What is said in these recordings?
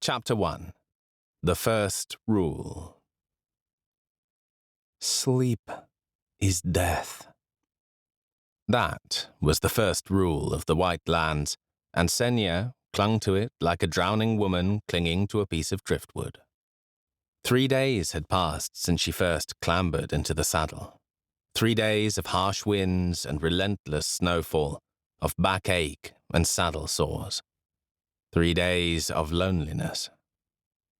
Chapter 1. The First Rule. Sleep is death. That was the first rule of the White Lands, and Senya clung to it like a drowning woman clinging to a piece of driftwood. 3 days had passed since she first clambered into the saddle. 3 days of harsh winds and relentless snowfall, of backache and saddle sores. 3 days of loneliness.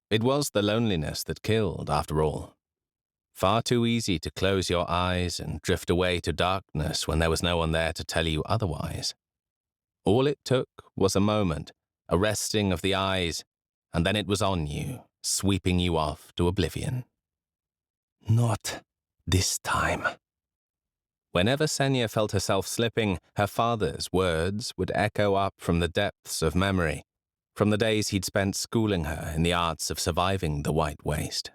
It was the loneliness that killed, after all. Far too easy to close your eyes and drift away to darkness when there was no one there to tell you otherwise. All it took was a moment, a resting of the eyes, and then it was on you, sweeping you off to oblivion. Not this time. Whenever Senya felt herself slipping, her father's words would echo up from the depths of memory, from the days he'd spent schooling her in the arts of surviving the White Waste.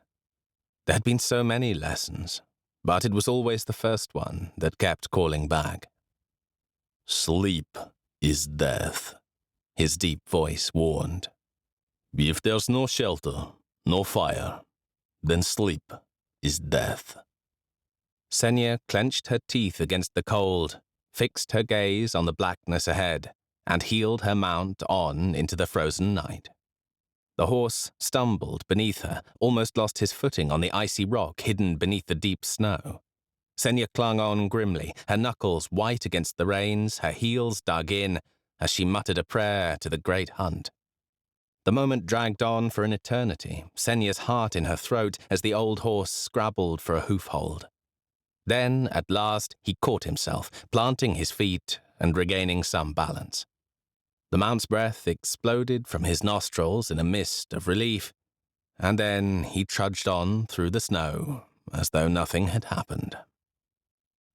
There had been so many lessons, but it was always the first one that kept calling back. Sleep is death, his deep voice warned. If there's no shelter, no fire, then sleep is death. Senya clenched her teeth against the cold, fixed her gaze on the blackness ahead, and heeled her mount on into the frozen night. The horse stumbled beneath her, almost lost his footing on the icy rock hidden beneath the deep snow. Senya clung on grimly, her knuckles white against the reins, her heels dug in, as she muttered a prayer to the great hunt. The moment dragged on for an eternity, Senya's heart in her throat as the old horse scrabbled for a hoof-hold. Then, at last, he caught himself, planting his feet and regaining some balance. The mount's breath exploded from his nostrils in a mist of relief, and then he trudged on through the snow as though nothing had happened.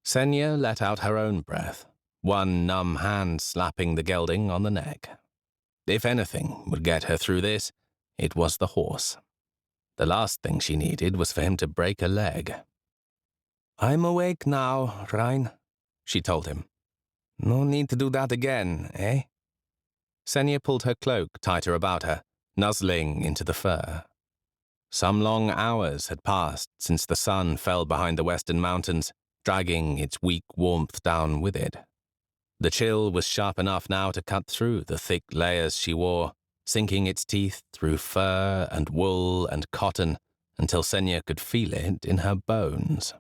Senya let out her own breath, one numb hand slapping the gelding on the neck. If anything would get her through this, it was the horse. The last thing she needed was for him to break a leg. "I'm awake now, Rhine," she told him. "No need to do that again, eh?" Senya pulled her cloak tighter about her, nuzzling into the fur. Some long hours had passed since the sun fell behind the western mountains, dragging its weak warmth down with it. The chill was sharp enough now to cut through the thick layers she wore, sinking its teeth through fur and wool and cotton until Senya could feel it in her bones.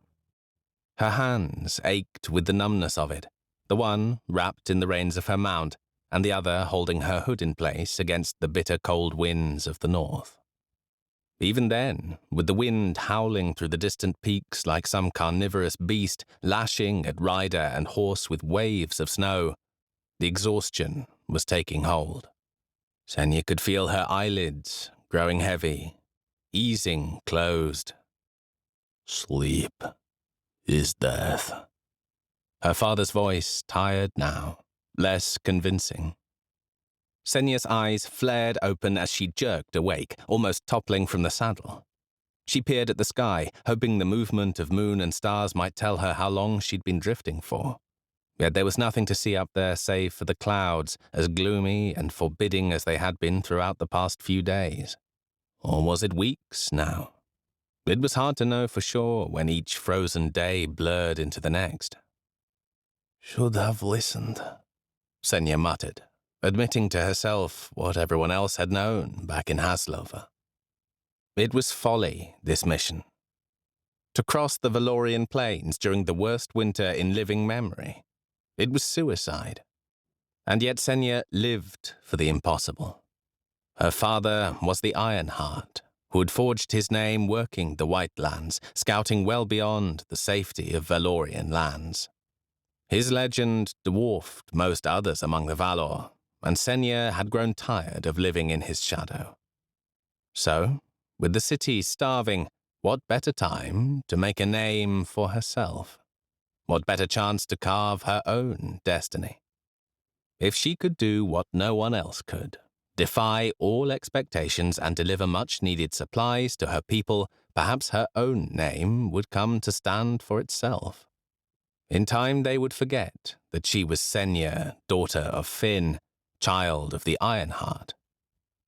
Her hands ached with the numbness of it, the one wrapped in the reins of her mount, and the other holding her hood in place against the bitter cold winds of the north. Even then, with the wind howling through the distant peaks like some carnivorous beast, lashing at rider and horse with waves of snow, the exhaustion was taking hold. Senya could feel her eyelids growing heavy, easing closed. Sleep is death. Her father's voice tired now, less convincing. Senya's eyes flared open as she jerked awake, almost toppling from the saddle. She peered at the sky, hoping the movement of moon and stars might tell her how long she'd been drifting for. Yet there was nothing to see up there save for the clouds, as gloomy and forbidding as they had been throughout the past few days. Or was it weeks now? It was hard to know for sure when each frozen day blurred into the next. "Should have listened," Senya muttered, admitting to herself what everyone else had known back in Haslover. It was folly, this mission. To cross the Valorian plains during the worst winter in living memory. It was suicide. And yet Senya lived for the impossible. Her father was the Ironheart, who had forged his name working the White Lands, scouting well beyond the safety of Valorian lands. His legend dwarfed most others among the Valor, and Senya had grown tired of living in his shadow. So, with the city starving, what better time to make a name for herself? What better chance to carve her own destiny? If she could do what no one else could, defy all expectations and deliver much-needed supplies to her people, perhaps her own name would come to stand for itself. In time they would forget that she was Senya, daughter of Finn, child of the Ironheart.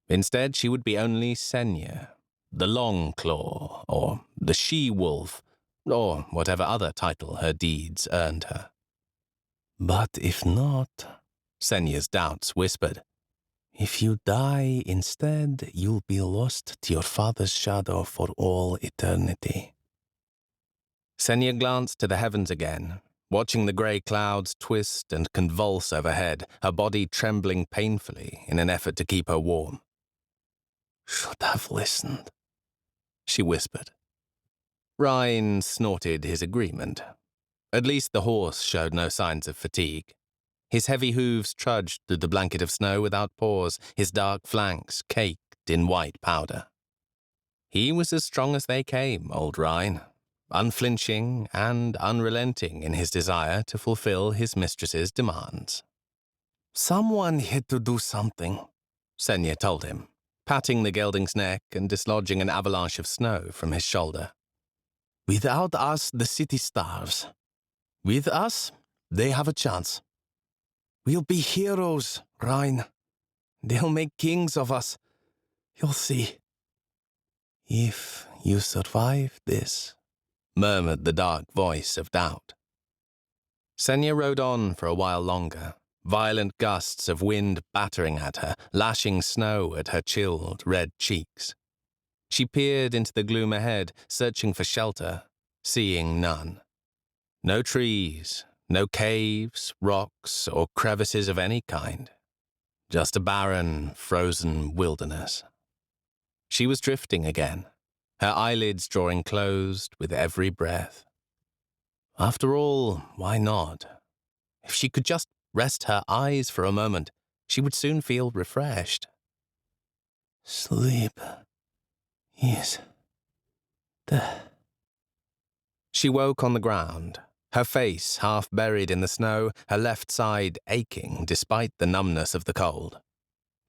Instead, she would be only Senya, the Long Claw, or the She-Wolf, or whatever other title her deeds earned her. But if not, Senya's doubts whispered, if you die instead, you'll be lost to your father's shadow for all eternity. Senya glanced to the heavens again, watching the grey clouds twist and convulse overhead, her body trembling painfully in an effort to keep her warm. Should have listened, she whispered. Ryan snorted his agreement. At least the horse showed no signs of fatigue. His heavy hooves trudged through the blanket of snow without pause, his dark flanks caked in white powder. He was as strong as they came, old Ryan, unflinching and unrelenting in his desire to fulfill his mistress's demands. Someone had to do something, Senya told him, patting the gelding's neck and dislodging an avalanche of snow from his shoulder. Without us, the city starves. With us, they have a chance. We'll be heroes, Ryan. They'll make kings of us. You'll see. If you survive this, murmured the dark voice of doubt. Senya rode on for a while longer, violent gusts of wind battering at her, lashing snow at her chilled red cheeks. She peered into the gloom ahead, searching for shelter, seeing none. No trees, no caves, rocks, or crevices of any kind. Just a barren, frozen wilderness. She was drifting again, her eyelids drawing closed with every breath. After all, why not? If she could just rest her eyes for a moment, she would soon feel refreshed. Sleep is death. She woke on the ground, her face half buried in the snow, her left side aching despite the numbness of the cold.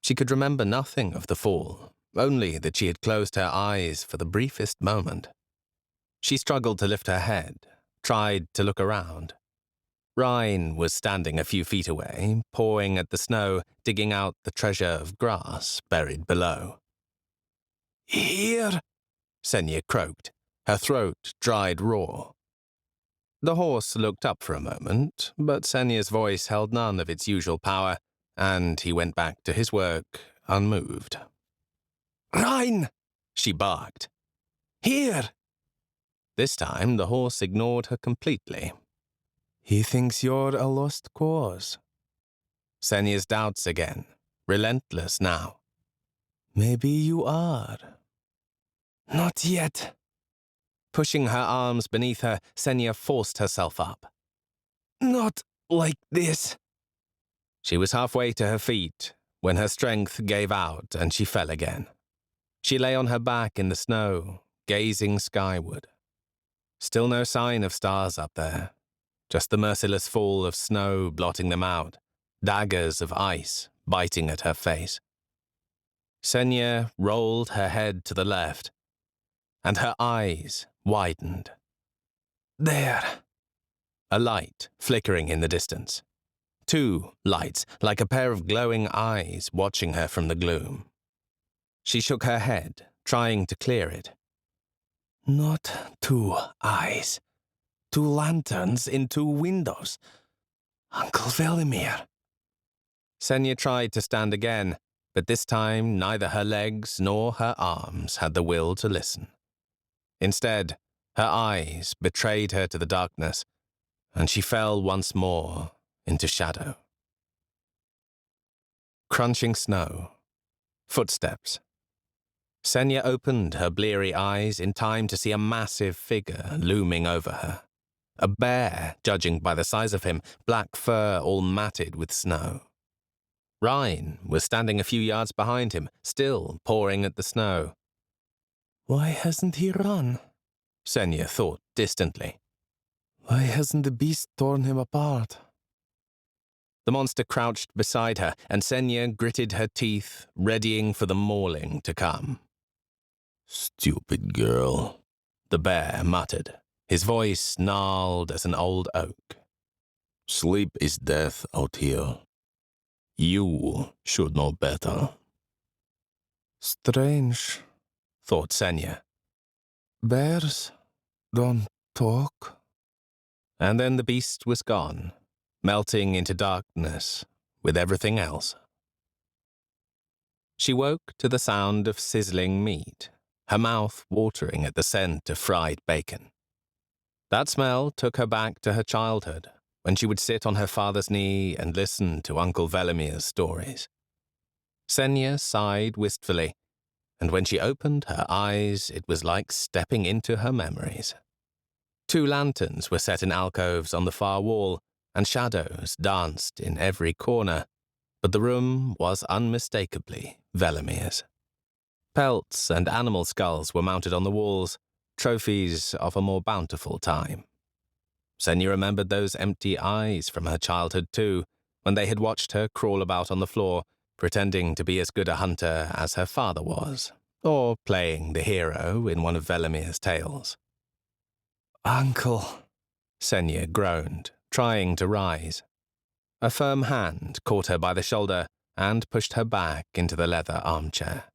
She could remember nothing of the fall, only that she had closed her eyes for the briefest moment. She struggled to lift her head, tried to look around. Ryan was standing a few feet away, pawing at the snow, digging out the treasure of grass buried below. Here, Senya croaked, her throat dried raw. The horse looked up for a moment, but Senya's voice held none of its usual power, and he went back to his work unmoved. Ryan, she barked. Here! This time the horse ignored her completely. He thinks you're a lost cause. Senya's doubts again, relentless now. Maybe you are. Not yet. Pushing her arms beneath her, Senya forced herself up. Not like this. She was halfway to her feet when her strength gave out and she fell again. She lay on her back in the snow, gazing skyward. Still no sign of stars up there, just the merciless fall of snow blotting them out, daggers of ice biting at her face. Senya rolled her head to the left, and her eyes widened. There! A light flickering in the distance. Two lights, like a pair of glowing eyes watching her from the gloom. She shook her head, trying to clear it. Not two eyes. Two lanterns in two windows. Uncle Velimir. Senya tried to stand again, but this time neither her legs nor her arms had the will to listen. Instead, her eyes betrayed her to the darkness, and she fell once more into shadow. Crunching snow. Footsteps. Senya opened her bleary eyes in time to see a massive figure looming over her. A bear, judging by the size of him, black fur all matted with snow. Ryan was standing a few yards behind him, still pawing at the snow. Why hasn't he run? Senya thought distantly. Why hasn't the beast torn him apart? The monster crouched beside her, and Senya gritted her teeth, readying for the mauling to come. Stupid girl, the bear muttered, his voice gnarled as an old oak. Sleep is death out here. You should know better. Strange, thought Senya. Bears don't talk. And then the beast was gone, melting into darkness with everything else. She woke to the sound of sizzling meat, her mouth watering at the scent of fried bacon. That smell took her back to her childhood, when she would sit on her father's knee and listen to Uncle Velimir's stories. Senya sighed wistfully, and when she opened her eyes, it was like stepping into her memories. 2 lanterns were set in alcoves on the far wall, and shadows danced in every corner, but the room was unmistakably Velimir's. Pelts and animal skulls were mounted on the walls, trophies of a more bountiful time. Senya remembered those empty eyes from her childhood too, when they had watched her crawl about on the floor, pretending to be as good a hunter as her father was, or playing the hero in one of Velimir's tales. "Uncle," Senya groaned, trying to rise. A firm hand caught her by the shoulder and pushed her back into the leather armchair.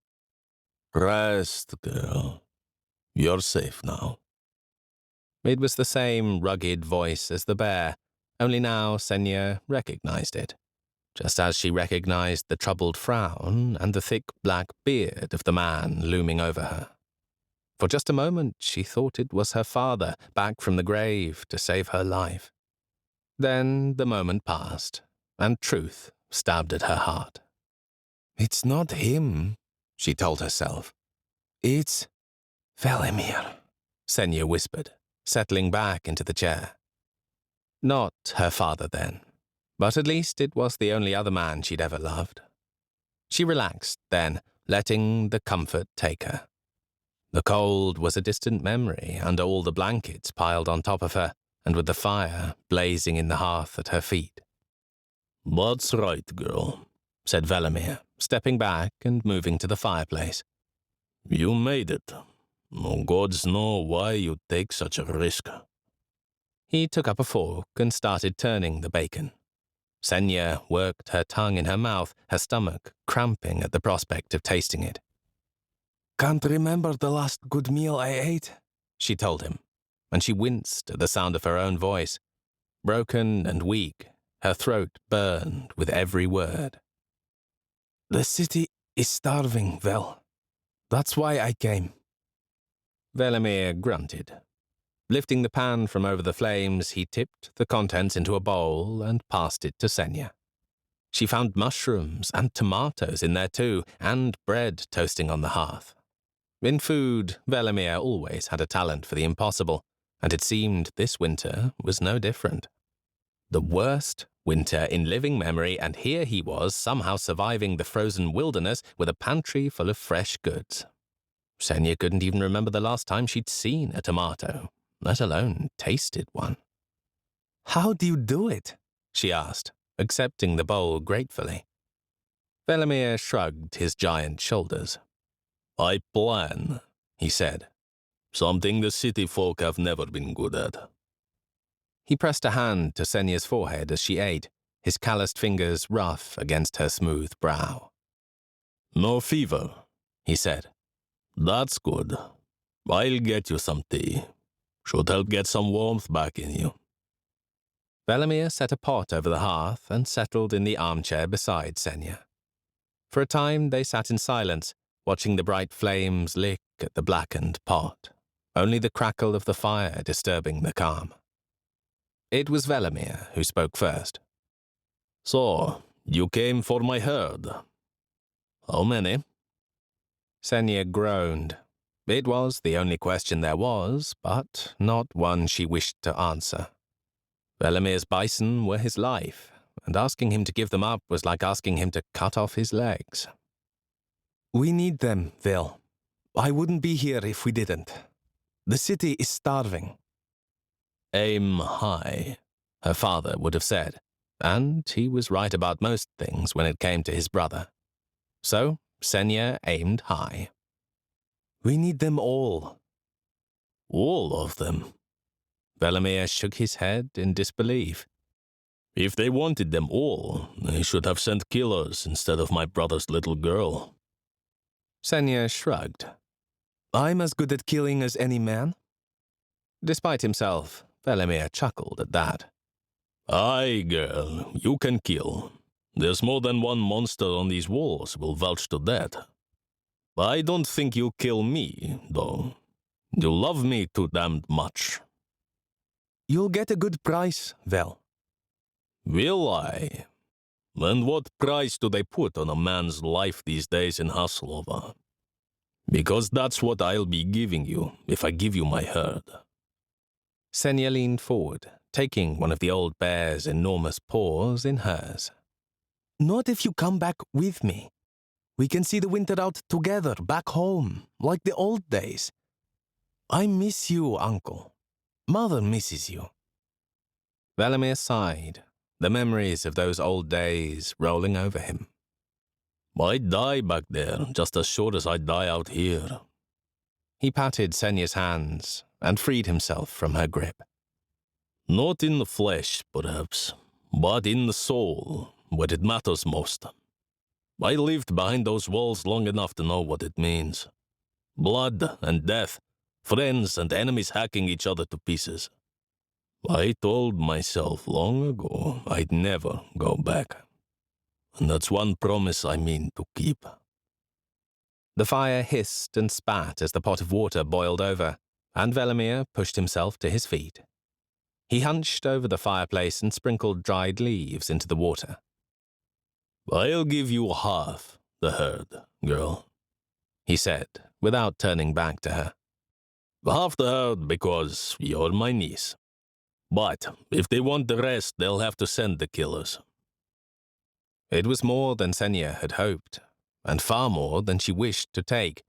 "Rest, girl. You're safe now." It was the same rugged voice as the bear, only now Senya recognized it, just as she recognized the troubled frown and the thick black beard of the man looming over her. For just a moment she thought it was her father, back from the grave to save her life. Then the moment passed, and truth stabbed at her heart. "It's not him," she told herself. "It's Velimir," Senya whispered, settling back into the chair. Not her father, then, but at least it was the only other man she'd ever loved. She relaxed, then, letting the comfort take her. The cold was a distant memory under all the blankets piled on top of her, and with the fire blazing in the hearth at her feet. "That's right, girl," said Velimir, stepping back and moving to the fireplace. "You made it. No gods know why you'd take such a risk." He took up a fork and started turning the bacon. Senya worked her tongue in her mouth, her stomach cramping at the prospect of tasting it. "Can't remember the last good meal I ate," she told him, and she winced at the sound of her own voice. Broken and weak, her throat burned with every word. "The city is starving, Vel. That's why I came." Velimir grunted. Lifting the pan from over the flames, he tipped the contents into a bowl and passed it to Senya. She found mushrooms and tomatoes in there too, and bread toasting on the hearth. In food, Velimir always had a talent for the impossible, and it seemed this winter was no different. The worst winter in living memory, and here he was somehow surviving the frozen wilderness with a pantry full of fresh goods. Senya couldn't even remember the last time she'd seen a tomato, let alone tasted one. "How do you do it?" she asked, accepting the bowl gratefully. Velimir shrugged his giant shoulders. "I plan," he said. "Something the city folk have never been good at." He pressed a hand to Senya's forehead as she ate, his calloused fingers rough against her smooth brow. "No fever," he said. "That's good. I'll get you some tea. Should help get some warmth back in you." Velimir set a pot over the hearth and settled in the armchair beside Senya. For a time they sat in silence, watching the bright flames lick at the blackened pot, only the crackle of the fire disturbing the calm. It was Velimir who spoke first. "So, you came for my herd. How many?" Senya groaned. It was the only question there was, but not one she wished to answer. Velimir's bison were his life, and asking him to give them up was like asking him to cut off his legs. "We need them, Vel. I wouldn't be here if we didn't. The city is starving." "Aim high," her father would have said, and he was right about most things when it came to his brother. So Senya aimed high. "We need them all." "All of them?" Velimir shook his head in disbelief. "If they wanted them all, they should have sent killers instead of my brother's little girl." Senya shrugged. I'm as good at killing as any man. Despite himself, Velimir chuckled at that. Aye, girl, you can kill. There's more than one monster on these walls will vouch to that. I don't think you kill me, though. You love me too damned much. You'll get a good price, Vel. Will I? And what price do they put on a man's life these days in Haslova? Because that's what I'll be giving you if I give you my herd. Senya leaned forward, taking one of the old bear's enormous paws in hers. Not if you come back with me. We can see the winter out together, back home, like the old days. I miss you, Uncle. Mother misses you. Velimir sighed, the memories of those old days rolling over him. I'd die back there just as sure as I'd die out here. He patted Senya's hands and freed himself from her grip. Not in the flesh, perhaps, but in the soul, where it matters most. I lived behind those walls long enough to know what it means. Blood and death, friends and enemies hacking each other to pieces. I told myself long ago I'd never go back. And that's one promise I mean to keep. The fire hissed and spat as the pot of water boiled over, and Velimir pushed himself to his feet. He hunched over the fireplace and sprinkled dried leaves into the water. I'll give you half the herd, girl, he said, without turning back to her. Half the herd because you're my niece. But if they want the rest, they'll have to send the killers. It was more than Senya had hoped, and far more than she wished to take.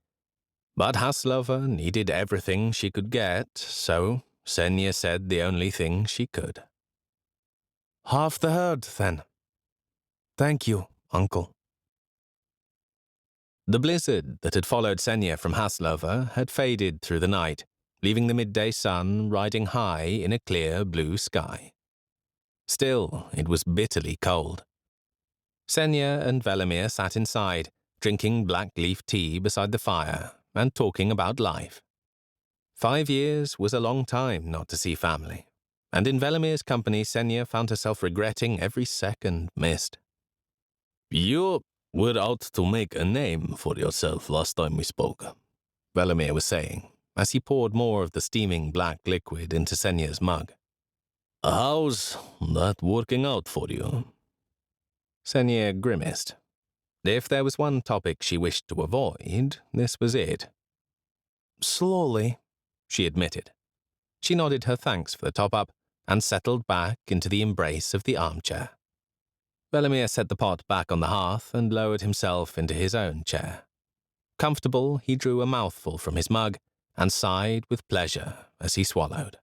But Haslova needed everything she could get, so Senya said the only thing she could. Half the herd, then. Thank you, Uncle. The blizzard that had followed Senya from Haslova had faded through the night, leaving the midday sun riding high in a clear blue sky. Still, it was bitterly cold. Senya and Velimir sat inside, drinking black leaf tea beside the fire and talking about life. 5 years was a long time not to see family, and in Velimir's company Senya found herself regretting every second missed. You were out to make a name for yourself last time we spoke, Velimir was saying, as he poured more of the steaming black liquid into Senya's mug. How's that working out for you? Senya grimaced. If there was one topic she wished to avoid, this was it. Slowly, she admitted. She nodded her thanks for the top-up and settled back into the embrace of the armchair. Velimir set the pot back on the hearth and lowered himself into his own chair. Comfortable, he drew a mouthful from his mug and sighed with pleasure as he swallowed.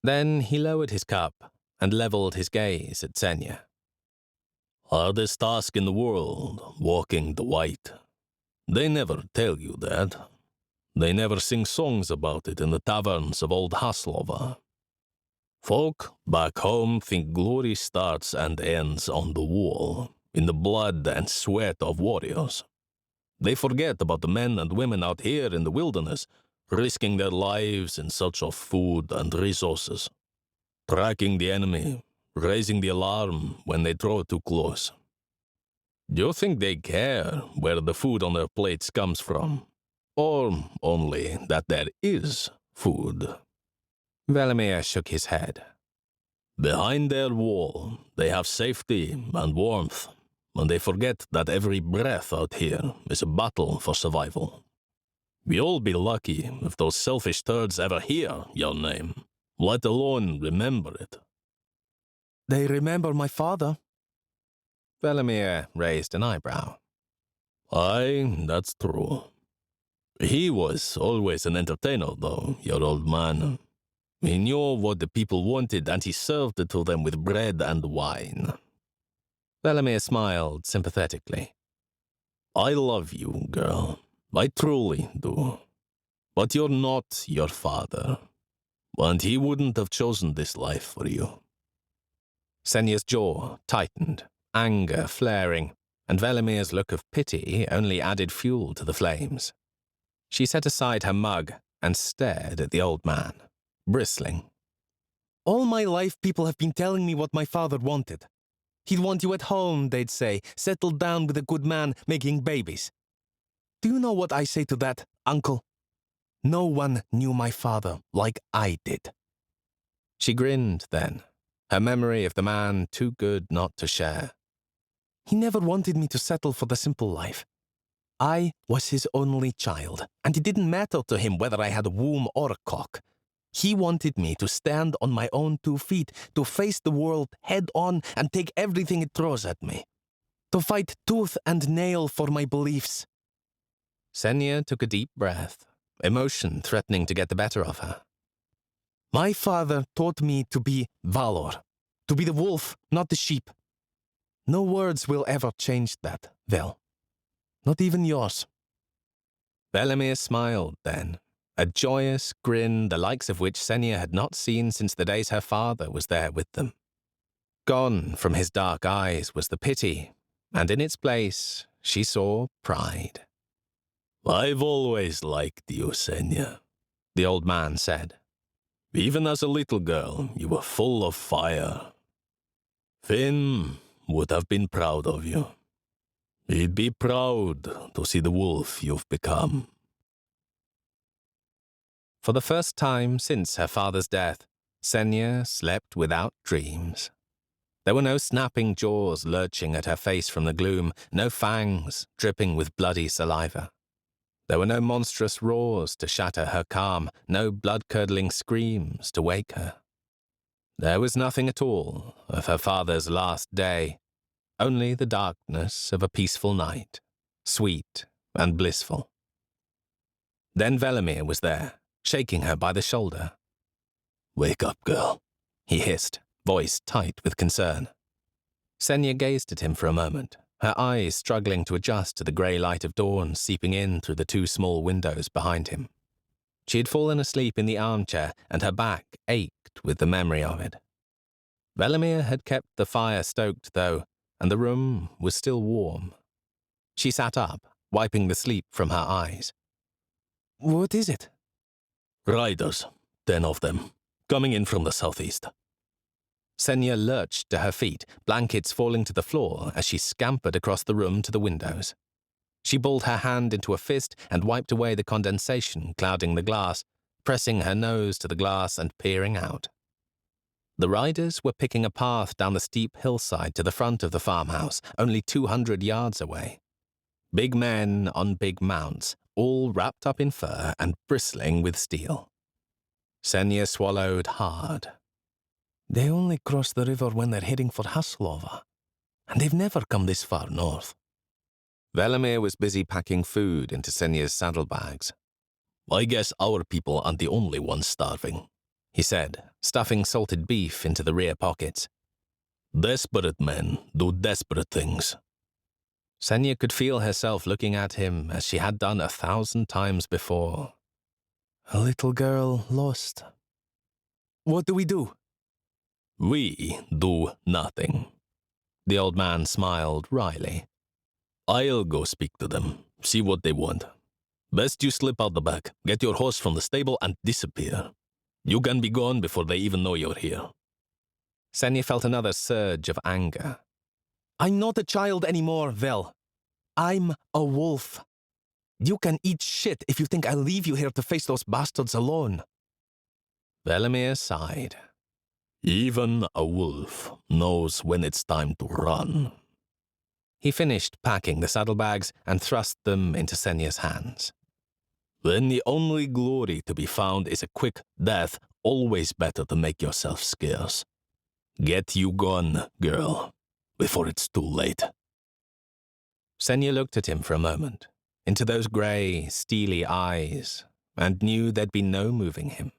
Then he lowered his cup and leveled his gaze at Senya. Hardest task in the world, walking the white. They never tell you that. They never sing songs about it in the taverns of old Haslova. Folk back home think glory starts and ends on the wall, in the blood and sweat of warriors. They forget about the men and women out here in the wilderness, risking their lives in search of food and resources, tracking the enemy, raising the alarm when they draw too close. Do you think they care where the food on their plates comes from? Or only that there is food? Velimir shook his head. Behind their wall, they have safety and warmth, and they forget that every breath out here is a battle for survival. We'll be lucky if those selfish turds ever hear your name, let alone remember it. They remember my father. Velimir raised an eyebrow. Aye, that's true. He was always an entertainer, though, your old man. He knew what the people wanted, and he served it to them with bread and wine. Velimir smiled sympathetically. I love you, girl. I truly do. But you're not your father, and he wouldn't have chosen this life for you. Senya's jaw tightened, anger flaring, and Velimir's look of pity only added fuel to the flames. She set aside her mug and stared at the old man, bristling. All my life people have been telling me what my father wanted. He'd want you at home, they'd say, settled down with a good man, making babies. Do you know what I say to that, uncle? No one knew my father like I did. She grinned then, her memory of the man too good not to share. He never wanted me to settle for the simple life. I was his only child, and it didn't matter to him whether I had a womb or a cock. He wanted me to stand on my own 2 feet, to face the world head on and take everything it throws at me. To fight tooth and nail for my beliefs. Senya took a deep breath, emotion threatening to get the better of her. My father taught me to be Valor, to be the wolf, not the sheep. No words will ever change that, Vel. Not even yours. Velimir smiled then, a joyous grin the likes of which Senya had not seen since the days her father was there with them. Gone from his dark eyes was the pity, and in its place she saw pride. I've always liked you, Senya, the old man said. Even as a little girl, you were full of fire. Finn would have been proud of you. He'd be proud to see the wolf you've become. For the first time since her father's death, Senya slept without dreams. There were no snapping jaws lurching at her face from the gloom, no fangs dripping with bloody saliva. There were no monstrous roars to shatter her calm, no blood-curdling screams to wake her. There was nothing at all of her father's last day, only the darkness of a peaceful night, sweet and blissful. Then Velimir was there, shaking her by the shoulder. Wake up, girl, he hissed, voice tight with concern. Senya gazed at him for a moment, her eyes struggling to adjust to the grey light of dawn seeping in through the 2 small windows behind him. She had fallen asleep in the armchair, and her back ached with the memory of it. Velimir had kept the fire stoked, though, and the room was still warm. She sat up, wiping the sleep from her eyes. What is it? Riders, 10 of them, coming in from the southeast. Senya lurched to her feet, blankets falling to the floor as she scampered across the room to the windows. She balled her hand into a fist and wiped away the condensation clouding the glass, pressing her nose to the glass and peering out. The riders were picking a path down the steep hillside to the front of the farmhouse, only 200 yards away. Big men on big mounts, all wrapped up in fur and bristling with steel. Senya swallowed hard. They only cross the river when they're heading for Haslova, and they've never come this far north. Velimir was busy packing food into Senya's saddlebags. I guess our people aren't the only ones starving, he said, stuffing salted beef into the rear pockets. Desperate men do desperate things. Senya could feel herself looking at him as she had done 1,000 times before. A little girl lost. What do we do? We do nothing. The old man smiled wryly. I'll go speak to them, see what they want. Best you slip out the back, get your horse from the stable and disappear. You can be gone before they even know you're here. Senya felt another surge of anger. I'm not a child anymore, Vel. I'm a wolf. You can eat shit if you think I'll leave you here to face those bastards alone. Velimir sighed. Even a wolf knows when it's time to run. He finished packing the saddlebags and thrust them into Senya's hands. When the only glory to be found is a quick death, always better to make yourself scarce. Get you gone, girl, before it's too late. Senya looked at him for a moment, into those grey, steely eyes, and knew there'd be no moving him.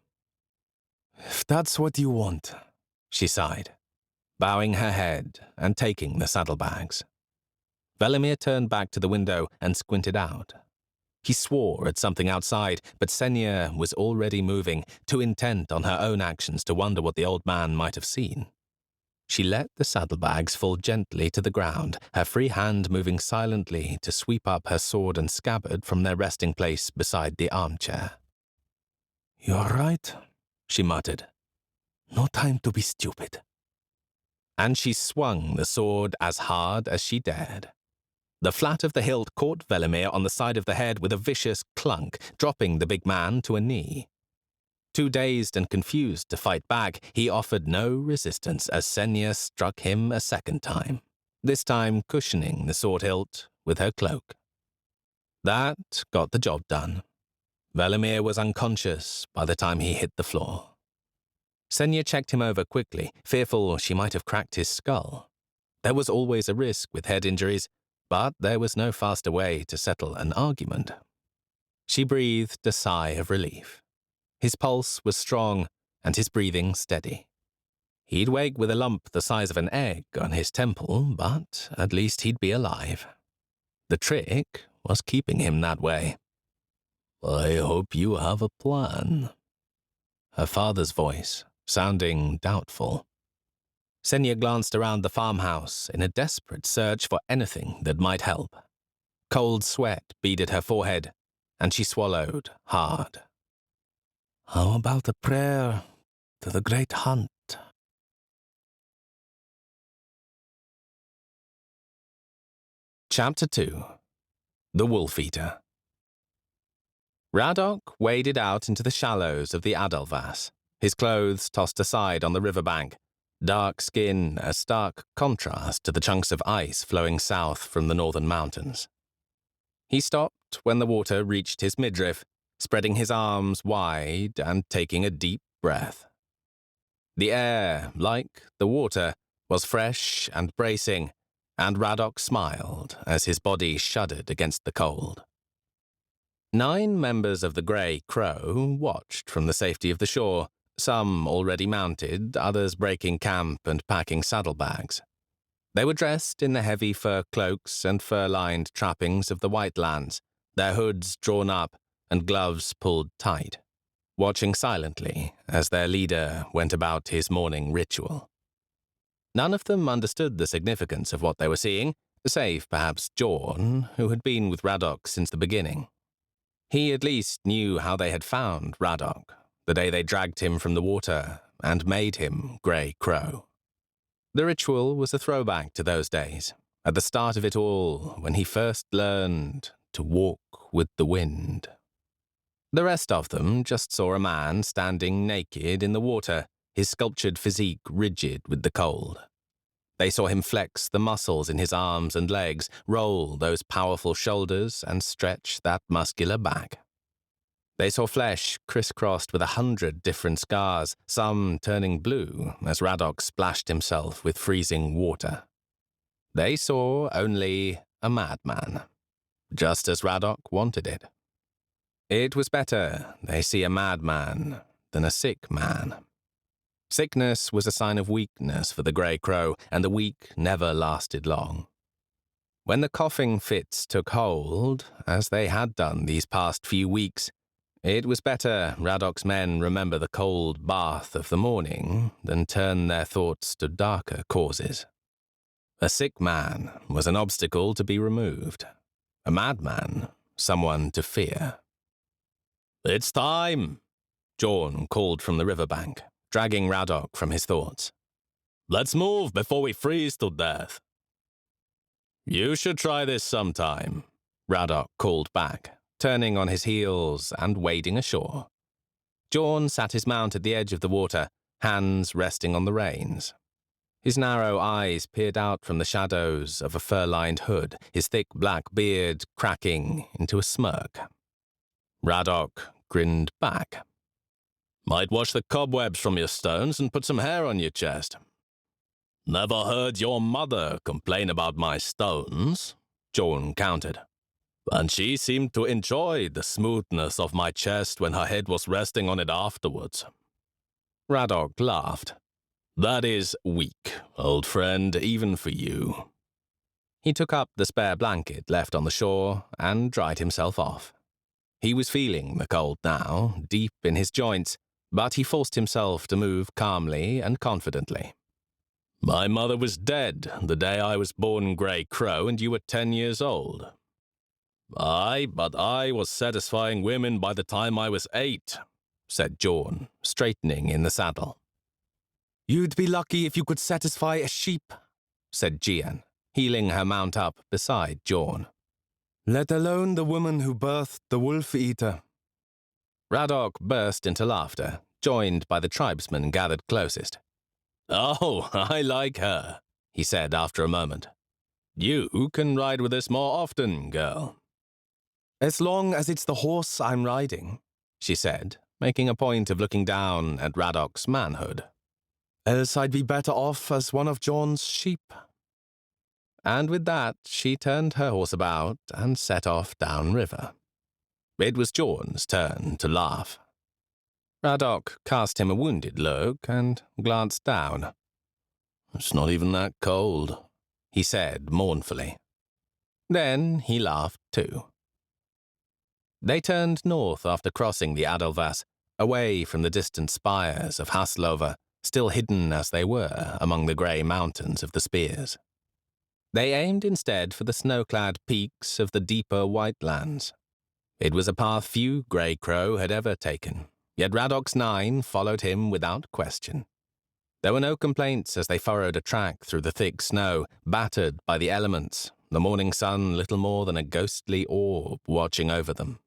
If that's what you want, she sighed, bowing her head and taking the saddlebags. Velimir turned back to the window and squinted out. He swore at something outside, but Senya was already moving, too intent on her own actions to wonder what the old man might have seen. She let the saddlebags fall gently to the ground, her free hand moving silently to sweep up her sword and scabbard from their resting place beside the armchair. "You're right," she muttered. "No time to be stupid." And she swung the sword as hard as she dared. The flat of the hilt caught Velimir on the side of the head with a vicious clunk, dropping the big man to a knee. Too dazed and confused to fight back, he offered no resistance as Senya struck him a second time, this time cushioning the sword hilt with her cloak. That got the job done. Velimir was unconscious by the time he hit the floor. Senya checked him over quickly, fearful she might have cracked his skull. There was always a risk with head injuries, but there was no faster way to settle an argument. She breathed a sigh of relief. His pulse was strong and his breathing steady. He'd wake with a lump the size of an egg on his temple, but at least he'd be alive. The trick was keeping him that way. "I hope you have a plan." Her father's voice, sounding doubtful. Senya glanced around the farmhouse in a desperate search for anything that might help. Cold sweat beaded her forehead, and she swallowed hard. "How about a prayer to the great hunt?" Chapter 2. The Wolfeater. Radok waded out into the shallows of the Adelvass, his clothes tossed aside on the riverbank, dark skin a stark contrast to the chunks of ice flowing south from the northern mountains. He stopped when the water reached his midriff, spreading his arms wide and taking a deep breath. The air, like the water, was fresh and bracing, and Radok smiled as his body shuddered against the cold. 9 members of the Grey Crow watched from the safety of the shore, some already mounted, others breaking camp and packing saddlebags. They were dressed in the heavy fur cloaks and fur-lined trappings of the Whitelands, their hoods drawn up and gloves pulled tight, watching silently as their leader went about his morning ritual. None of them understood the significance of what they were seeing, save perhaps Jorn, who had been with Radok since the beginning. He at least knew how they had found Radok, the day they dragged him from the water and made him Grey Crow. The ritual was a throwback to those days, at the start of it all, when he first learned to walk with the wind. The rest of them just saw a man standing naked in the water, his sculptured physique rigid with the cold. They saw him flex the muscles in his arms and legs, roll those powerful shoulders, and stretch that muscular back. They saw flesh crisscrossed with 100 different scars, some turning blue as Radok splashed himself with freezing water. They saw only a madman, just as Radok wanted it. It was better they see a madman than a sick man. Sickness was a sign of weakness for the Grey Crow, and the weak never lasted long. When the coughing fits took hold, as they had done these past few weeks, it was better Radok's men remember the cold bath of the morning than turn their thoughts to darker causes. A sick man was an obstacle to be removed. A madman, someone to fear. "It's time," Jorn called from the riverbank, dragging Radok from his thoughts. "Let's move before we freeze to death." "You should try this sometime," Radok called back, turning on his heels and wading ashore. Jorn sat his mount at the edge of the water, hands resting on the reins. His narrow eyes peered out from the shadows of a fur-lined hood, his thick black beard cracking into a smirk. Radok grinned back. "Might wash the cobwebs from your stones and put some hair on your chest." "Never heard your mother complain about my stones," Jorn countered. "And she seemed to enjoy the smoothness of my chest when her head was resting on it afterwards." Radok laughed. "That is weak, old friend, even for you." He took up the spare blanket left on the shore and dried himself off. He was feeling the cold now, deep in his joints, but he forced himself to move calmly and confidently. My mother was dead the day I was born, Grey Crow, and you were 10 years old. Aye, but I was satisfying women by the time I was 8, said Jorn, straightening in the saddle. You'd be lucky if you could satisfy a sheep, said Gian, heeling her mount up beside Jorn. Let alone the woman who birthed the Wolfeater. Radok burst into laughter, joined by the tribesmen gathered closest. Oh, I like her, he said after a moment. You can ride with us more often, girl. As long as it's the horse I'm riding, she said, making a point of looking down at Radok's manhood. Else I'd be better off as one of John's sheep. And with that, she turned her horse about and set off downriver. It was John's turn to laugh. Radok cast him a wounded look and glanced down. It's not even that cold, he said mournfully. Then he laughed too. They turned north after crossing the Adelvass, away from the distant spires of Haslova, still hidden as they were among the grey mountains of the Spears. They aimed instead for the snow-clad peaks of the deeper White Lands. It was a path few Grey Crow had ever taken, yet Radok's 9 followed him without question. There were no complaints as they furrowed a track through the thick snow, battered by the elements, the morning sun little more than a ghostly orb watching over them.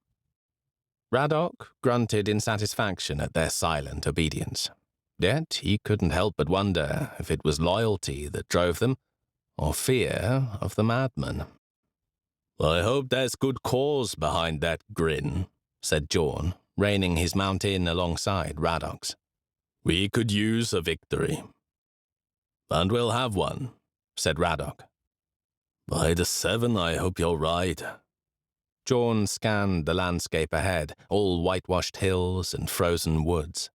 Radok grunted in satisfaction at their silent obedience. Yet he couldn't help but wonder if it was loyalty that drove them, or fear of the madman. I hope there's good cause behind that grin, said Jorn, reining his mount in alongside Radok's. We could use a victory. And we'll have one, said Radok. By the 7, I hope you're right. Jorn scanned the landscape ahead, all whitewashed hills and frozen woods.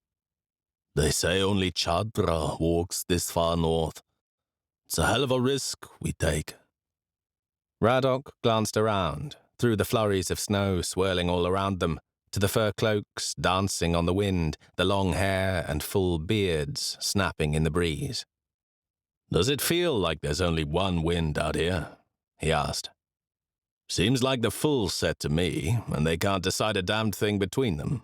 They say only Chadra walks this far north. It's a hell of a risk we take. Radok glanced around, through the flurries of snow swirling all around them, to the fur cloaks dancing on the wind, the long hair and full beards snapping in the breeze. Does it feel like there's only one wind out here? He asked. Seems like the full set to me, and they can't decide a damned thing between them.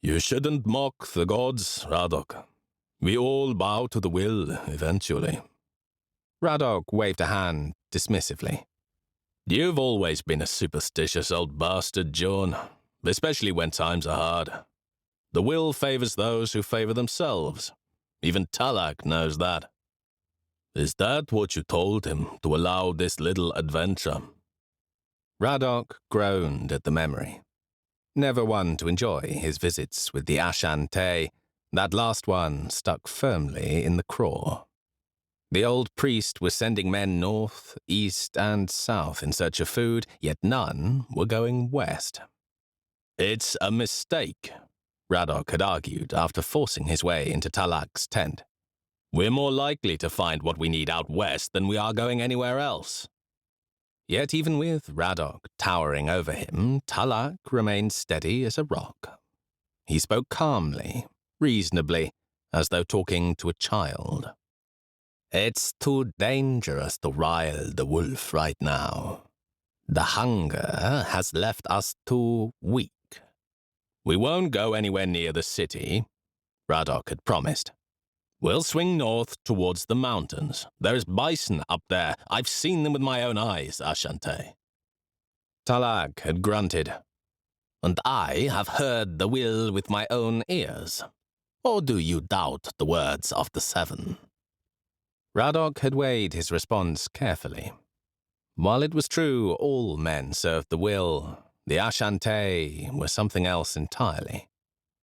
You shouldn't mock the gods, Radok. We all bow to the will, eventually. Radok waved a hand dismissively. You've always been a superstitious old bastard, Jorn, especially when times are hard. The will favors those who favor themselves. Even Talak knows that. Is that what you told him to allow this little adventure? Radok groaned at the memory. Never one to enjoy his visits with the Ashante, that last one stuck firmly in the craw. The old priest was sending men north, east, and south in search of food, yet none were going west. It's a mistake, Radok had argued after forcing his way into Talak's tent. We're more likely to find what we need out west than we are going anywhere else. Yet even with Radok towering over him, Talak remained steady as a rock. He spoke calmly, reasonably, as though talking to a child. It's too dangerous to rile the wolf right now. The hunger has left us too weak. We won't go anywhere near the city, Radok had promised. We'll swing north towards the mountains. There's bison up there. I've seen them with my own eyes, Ashante. Talak had grunted. And I have heard the will with my own ears. Or do you doubt the words of the 7? Radok had weighed his response carefully. While it was true all men served the will, the Ashante were something else entirely.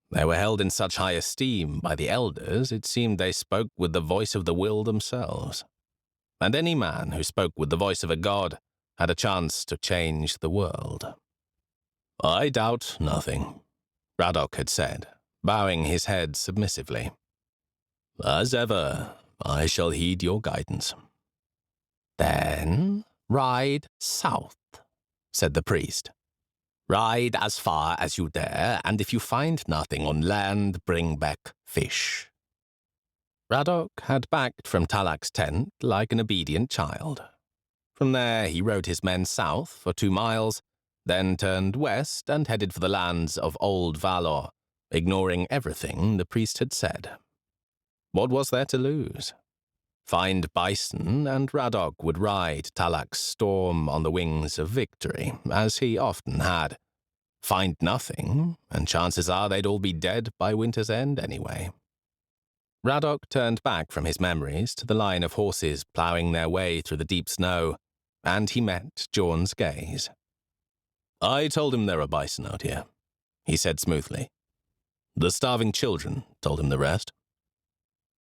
They were held in such high esteem by the elders, it seemed they spoke with the voice of the will themselves. And any man who spoke with the voice of a god had a chance to change the world. I doubt nothing, Radok had said, bowing his head submissively. As ever, I shall heed your guidance. Then ride south, said the priest. Ride as far as you dare, and if you find nothing on land, bring back fish. Radok had backed from Talak's tent like an obedient child. From there, he rode his men south for 2 miles, then turned west and headed for the lands of Old Valor, ignoring everything the priest had said. What was there to lose? Find bison, and Radok would ride Talak's storm on the wings of victory, as he often had. Find nothing, and chances are they'd all be dead by winter's end anyway. Radok turned back from his memories to the line of horses ploughing their way through the deep snow, and he met Jorn's gaze. "I told him there are bison out here," he said smoothly. "The starving children told him the rest."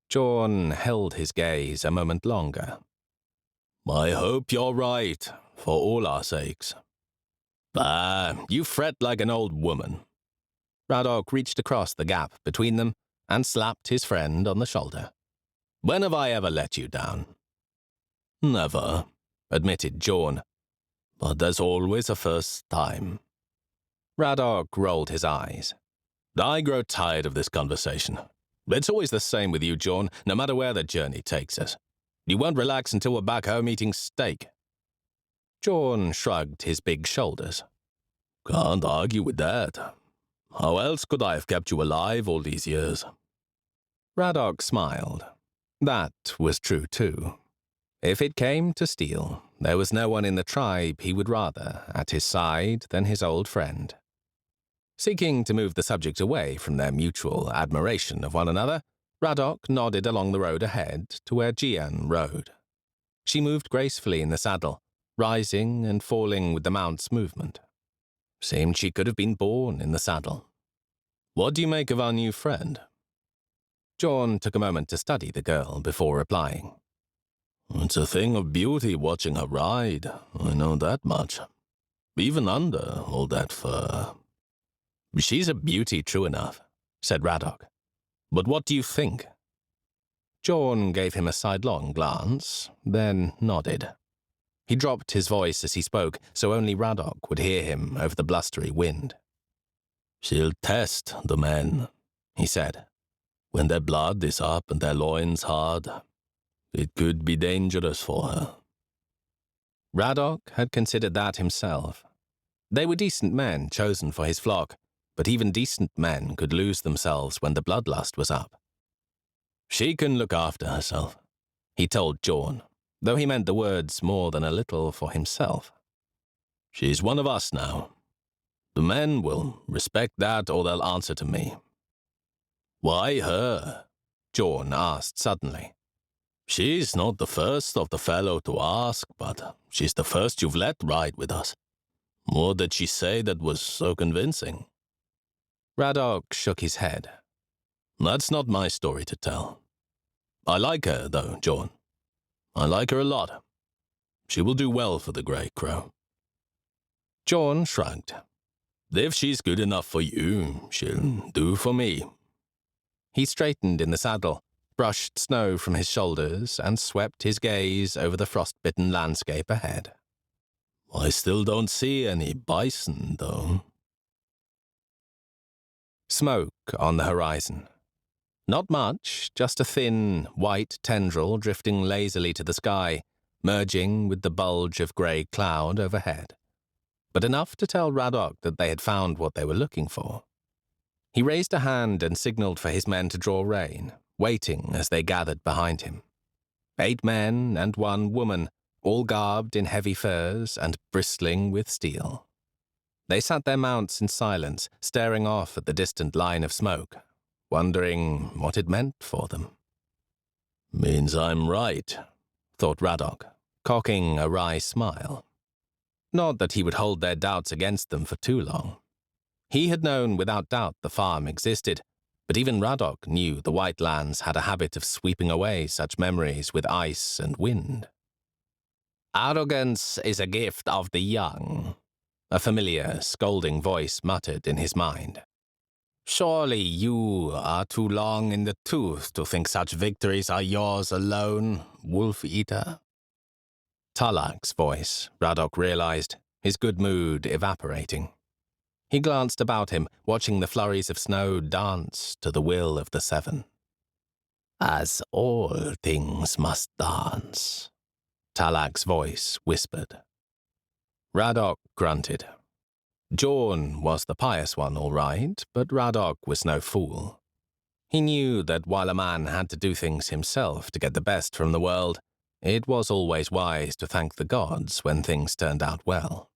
Jorn held his gaze a moment longer. "I hope you're right, for all our sakes." "Ah, you fret like an old woman." Radok reached across the gap between them and slapped his friend on the shoulder. "When have I ever let you down?" "Never," admitted Jorn. "But there's always a first time." Radok rolled his eyes. "I grow tired of this conversation. It's always the same with you, Jorn, no matter where the journey takes us. You won't relax until we're back home eating steak." Jorn shrugged his big shoulders. "Can't argue with that. How else could I have kept you alive all these years?" Radok smiled. That was true too. If it came to steel, there was no one in the tribe he would rather at his side than his old friend. Seeking to move the subject away from their mutual admiration of one another, Radok nodded along the road ahead to where Jian rode. She moved gracefully in the saddle, rising and falling with the mount's movement. Seemed she could have been born in the saddle. "What do you make of our new friend?" Jorn took a moment to study the girl before replying. "It's a thing of beauty watching her ride, I know that much. Even under all that fur." "She's a beauty, true enough," said Radok. "But what do you think?" Jorn gave him a sidelong glance, then nodded. He dropped his voice as he spoke, so only Radok would hear him over the blustery wind. "She'll test the men," he said. "When their blood is up and their loins hard, it could be dangerous for her." Radok had considered that himself. They were decent men chosen for his flock, but even decent men could lose themselves when the bloodlust was up. "She can look after herself," he told Jorn, though he meant the words more than a little for himself. "She's one of us now. The men will respect that or they'll answer to me." "Why her?" Jorn asked suddenly. "She's not the first of the fellow to ask, but she's the first you've let ride with us. What did she say that was so convincing?" Radok shook his head. "That's not my story to tell. I like her, though, Jorn. I like her a lot. She will do well for the Grey Crow." Jorn shrugged. "If she's good enough for you, she'll do for me." He straightened in the saddle, brushed snow from his shoulders, and swept his gaze over the frost-bitten landscape ahead. "I still don't see any bison, though." Smoke on the horizon. Not much, just a thin, white tendril drifting lazily to the sky, merging with the bulge of grey cloud overhead. But enough to tell Radok that they had found what they were looking for. He raised a hand and signaled for his men to draw rein, waiting as they gathered behind him. 8 men and 1 woman, all garbed in heavy furs and bristling with steel. They sat their mounts in silence, staring off at the distant line of smoke, wondering what it meant for them. "Means I'm right," thought Radok, cocking a wry smile. Not that he would hold their doubts against them for too long. He had known without doubt the farm existed, but even Radok knew the White Lands had a habit of sweeping away such memories with ice and wind. "Arrogance is a gift of the young," a familiar, scolding voice muttered in his mind. "Surely you are too long in the tooth to think such victories are yours alone, Wolfeater." Talak's voice, Radok realized, his good mood evaporating. He glanced about him, watching the flurries of snow dance to the will of the 7. As all things must dance, Talak's voice whispered. Radok grunted. Jorn was the pious one, all right, but Radok was no fool. He knew that while a man had to do things himself to get the best from the world, it was always wise to thank the gods when things turned out well.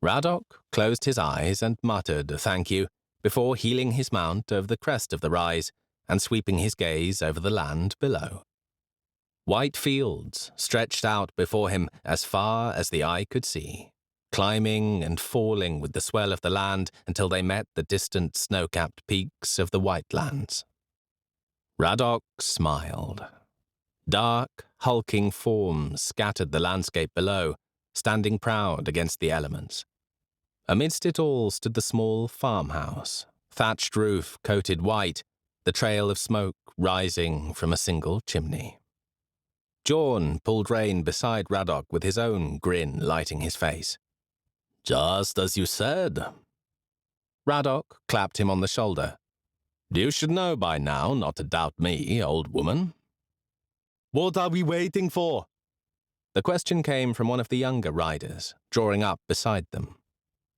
Radok closed his eyes and muttered a thank you before heeling his mount over the crest of the rise and sweeping his gaze over the land below. White fields stretched out before him as far as the eye could see, climbing and falling with the swell of the land until they met the distant snow-capped peaks of the White Lands. Radok smiled. Dark, hulking forms scattered the landscape below, standing proud against the elements. Amidst it all stood the small farmhouse, thatched roof coated white, the trail of smoke rising from a single chimney. Jorn pulled rein beside Radok with his own grin lighting his face. Just as you said. Radok clapped him on the shoulder. You should know by now not to doubt me, old woman. What are we waiting for? The question came from one of the younger riders, drawing up beside them.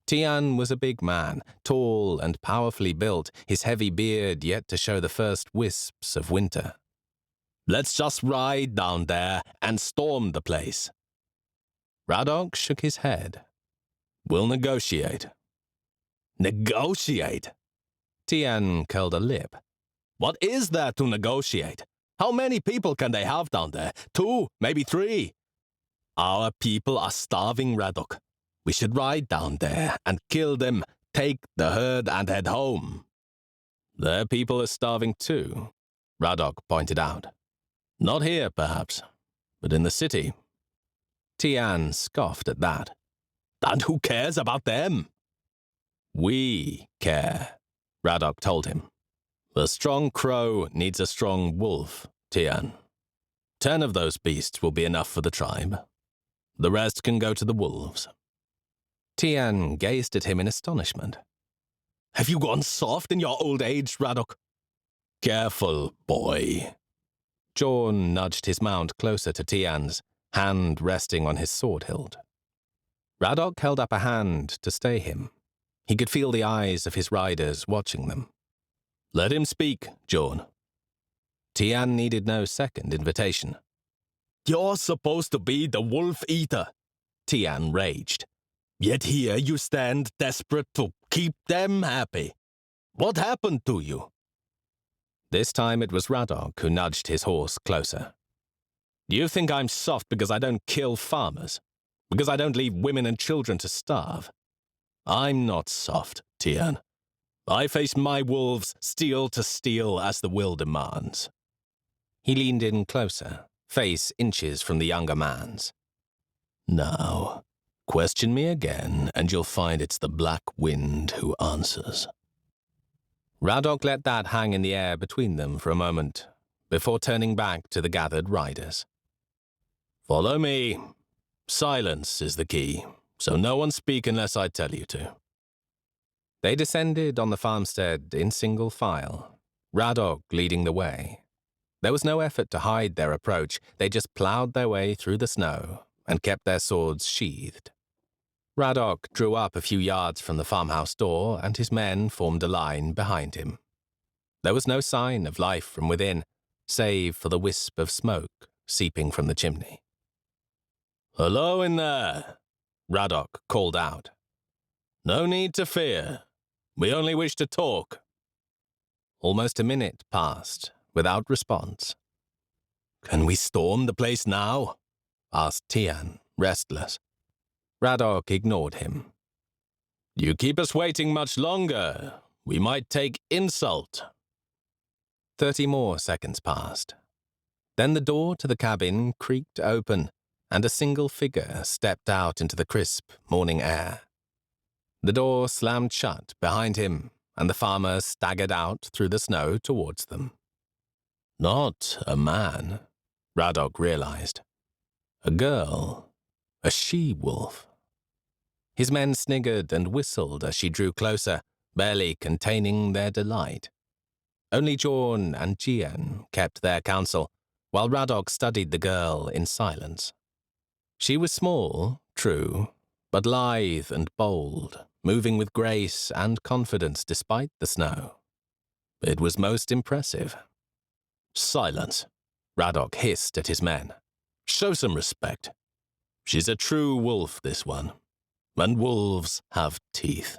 Tian was a big man, tall and powerfully built, his heavy beard yet to show the first wisps of winter. Let's just ride down there and storm the place. Radok shook his head. We'll negotiate. Negotiate? Tian curled a lip. What is there to negotiate? How many people can they have down there? 2, maybe 3. Our people are starving, Radok. We should ride down there and kill them, take the herd and head home. Their people are starving too, Radok pointed out. Not here, perhaps, but in the city. Tian scoffed at that. And who cares about them? We care, Radok told him. A strong crow needs a strong wolf, Tian. 10 of those beasts will be enough for the tribe. The rest can go to the wolves. Tian gazed at him in astonishment. Have you gone soft in your old age, Radok? Careful, boy. Jorn nudged his mount closer to Tian's, hand resting on his sword hilt. Radok held up a hand to stay him. He could feel the eyes of his riders watching them. Let him speak, Jorn. Tian needed no second invitation. You're supposed to be the Wolfeater, Tian raged. Yet here you stand desperate to keep them happy. What happened to you? This time it was Radok who nudged his horse closer. You think I'm soft because I don't kill farmers? Because I don't leave women and children to starve? I'm not soft, Tian. I face my wolves steel to steel as the will demands. He leaned in closer, face inches from the younger man's. Now, question me again, and you'll find it's the Black Wind who answers. Radok let that hang in the air between them for a moment, before turning back to the gathered riders. Follow me. Silence is the key, so no one speak unless I tell you to. They descended on the farmstead in single file, Radok leading the way. There was no effort to hide their approach, they just plowed their way through the snow and kept their swords sheathed. Radok drew up a few yards from the farmhouse door, and his men formed a line behind him. There was no sign of life from within, save for the wisp of smoke seeping from the chimney. Hello in there, Radok called out. No need to fear. We only wish to talk. Almost a minute passed, without response. Can we storm the place now? Asked Tian, restless. Radok ignored him. You keep us waiting much longer. We might take insult. 30 more seconds passed. Then the door to the cabin creaked open, and a single figure stepped out into the crisp morning air. The door slammed shut behind him, and the farmer staggered out through the snow towards them. Not a man, Radok realized. A girl, a she-wolf. His men sniggered and whistled as she drew closer, barely containing their delight. Only Jorn and Jian kept their counsel, while Radok studied the girl in silence. She was small, true, but lithe and bold, moving with grace and confidence despite the snow. It was most impressive. "Silence," Radok hissed at his men. "Show some respect. She's a true wolf, this one, and wolves have teeth."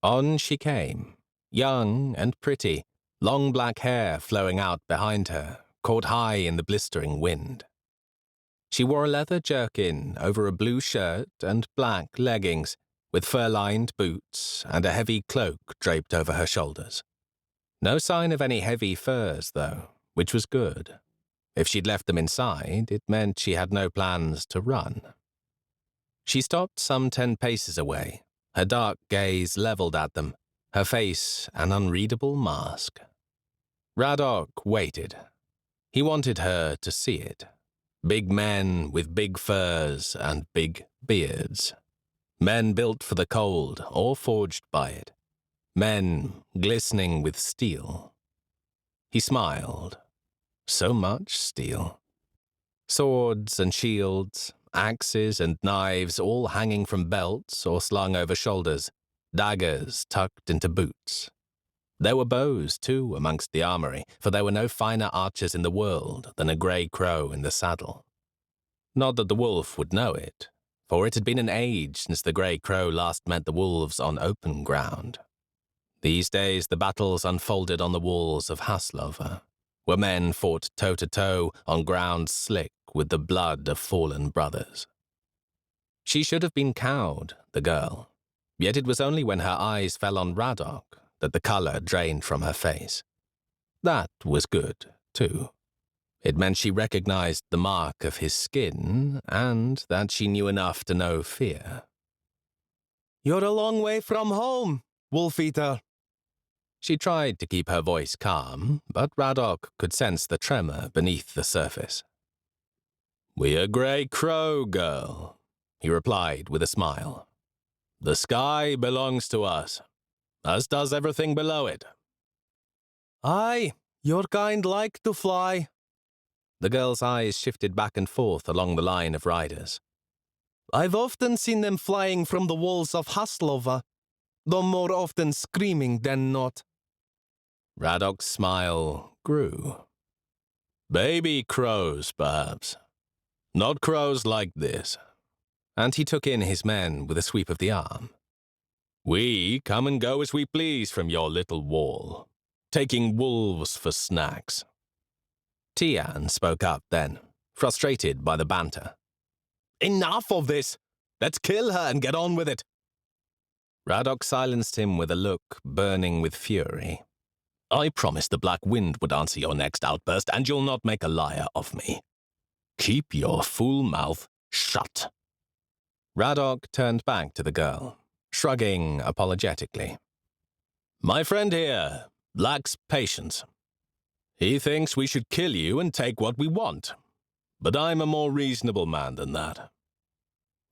On she came, young and pretty, long black hair flowing out behind her, caught high in the blistering wind. She wore a leather jerkin over a blue shirt and black leggings, with fur-lined boots and a heavy cloak draped over her shoulders. No sign of any heavy furs, though, which was good. If she'd left them inside, it meant she had no plans to run. She stopped some 10 paces away, her dark gaze leveled at them, her face an unreadable mask. Radok waited. He wanted her to see it. Big men with big furs and big beards. Men built for the cold or forged by it. Men glistening with steel. He smiled. So much steel. Swords and shields, axes and knives all hanging from belts or slung over shoulders, daggers tucked into boots. There were bows, too, amongst the armory, for there were no finer archers in the world than a grey crow in the saddle. Not that the wolf would know it, for it had been an age since the grey crow last met the wolves on open ground. These days the battles unfolded on the walls of Haslova, where men fought toe-to-toe on ground slick with the blood of fallen brothers. She should have been cowed, the girl, yet it was only when her eyes fell on Radok that the colour drained from her face. That was good, too. It meant she recognized the mark of his skin, and that she knew enough to know fear. "You're a long way from home, Wolfeater." She tried to keep her voice calm, but Radok could sense the tremor beneath the surface. "We're a grey crow, girl," he replied with a smile. "The sky belongs to us, as does everything below it." "Aye, your kind like to fly." The girl's eyes shifted back and forth along the line of riders. "I've often seen them flying from the walls of Haslova, though more often screaming than not." Radok's smile grew. "Baby crows, perhaps. Not crows like this." And he took in his men with a sweep of the arm. "We come and go as we please from your little wall, taking wolves for snacks." Tian spoke up then, frustrated by the banter. "Enough of this! Let's kill her and get on with it!" Radok silenced him with a look burning with fury. "I promised the Black Wind would answer your next outburst, and you'll not make a liar of me. Keep your fool mouth shut." Radok turned back to the girl, shrugging apologetically. "My friend here lacks patience. He thinks we should kill you and take what we want, but I'm a more reasonable man than that."